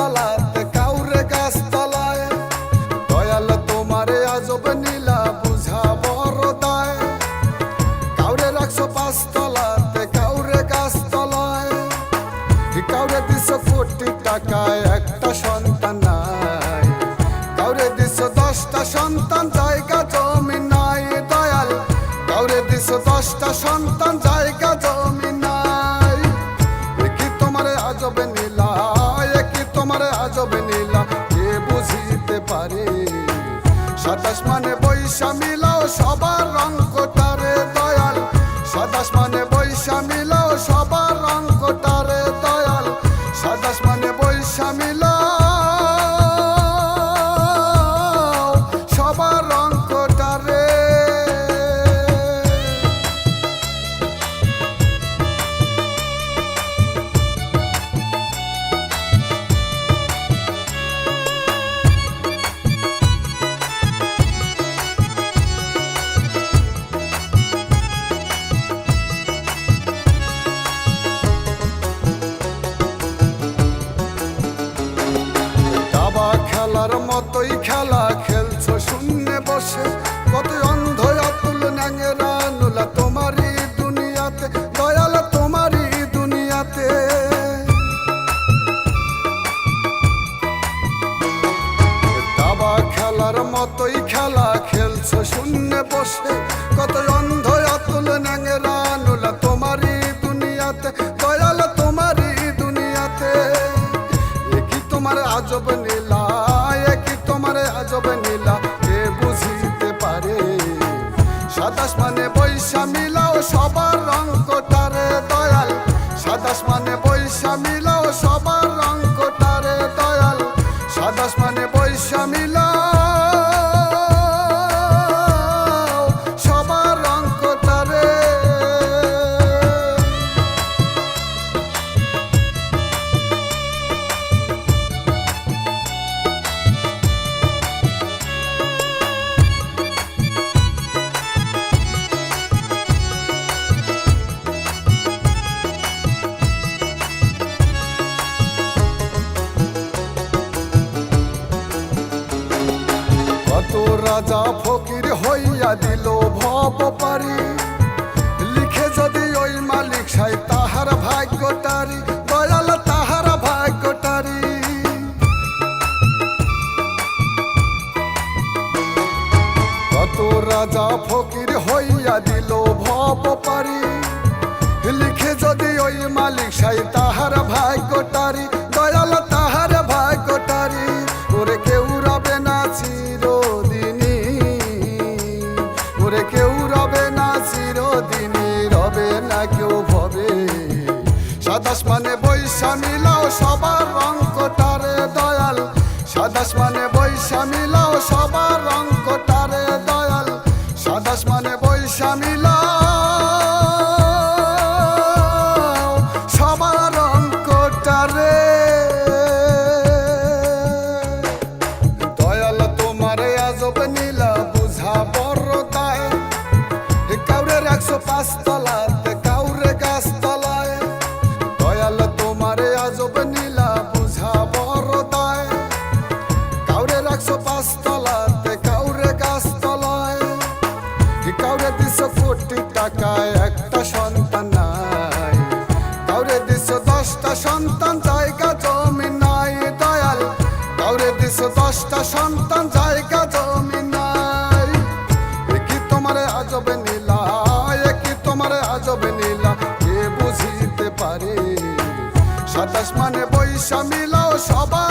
তলাতে কাউরে গাছ তলায়। দয়াল তোমারে আজব নীলা বুঝা বড় দায়। কাউরে রাখছো 5 তলাতে কাউরে গাছ তলায়। কাউরে দিছো কোটি টাকায় একটা সন্তান নাই। কাউরে দিছো 10টা সন্তান জায়গা জমি নাই। দয়াল কাউরে দিছো 10টা সন্তান জায়গা জমি নাই। কি তোমারে আজব নীলা, কি তোমারে আজব নীলা কে বুঝিতে পারে। 27 মানে বৈশা মিলাও সবার রং কোটারে। দয়াল 27 মানে বৈশা মিলাও সবার রং কোটারে। দয়াল 27 মানে বৈশা মিলাও সবার রং কোটারে। খেলার মতোই খেলা খেলছো শূন্যে বসে। কত অন্ধ অতুল ন্যাংরা নুলা তোমারই দুনিয়াতে। দয়াল তোমারই দুনিয়াতে। দাবা খেলার মতোই খেলা খেলছো শূন্যে বসে। কত অন্ধ অতুল ন্যাংরা নুলা তোমারই দুনিয়াতে। দয়াল তোমারই দুনিয়াতে। কি তোমার আজব নীলা, কি তোমার আজব নীলা কে বুঝিতে পারে। 27 মানে বৈশা মিলাও সবার রং কোটারে। দয়াল 27 মানে বৈশা মিলাও সবার রং কোটারে। দয়াল 27 মানে বৈশা মিলাও সবার রং কোটারে। কত রাজা ফকির হইয়া দিল ভব পারি। লিখে যদি ওই মালিক সাই তাহার ভাগ্যটারি। দয়াল তাহার ভাগ্যটারি। কত রাজা ফকির হইয়া দিল ভব পারি। লিখে যদি ওই মালিক সাই তাহার ভাগ্যটারি। দয়াল তাহার ভাগ্যটারি। ওরে কেউ রবে না চিরদিনই। ওরে কেউ রবে না চিরদিনই। রবে না কেউ ভবে। 27 মানে বৈশা মিলাও সবার রং কোটারে। দয়াল 27 মানে বৈশা মিলাও সবার রং কোটারে। দয়াল 27 মানে বৈশা মিলাও সবার রং কোটারে। দয়াল তোমারে আজব নীলা বুঝা বড় দায়। কাউরে রাখছো 5 তলাতে কাউরে গাছ তলায়। দয়াল তোমারে আজব নীলা বুঝা বড় দায়। কাউরে রাখছো 5 তলাতে কাউরে গাছ তলায়। কাউরে দিছো কোটি টাকায় একটা সন্তান নাই। কাউরে দিছো 10টা সন্তান জায়গা জমি নাই। দয়াল কাউরে দিছো 10টা সন্তান জায়গা জমি নাই। কি তোমার আজব নীলা, কি তোমার আজব নীলা কে বুঝিতে পারে। 27 মানে বৈশা মিলাও সবার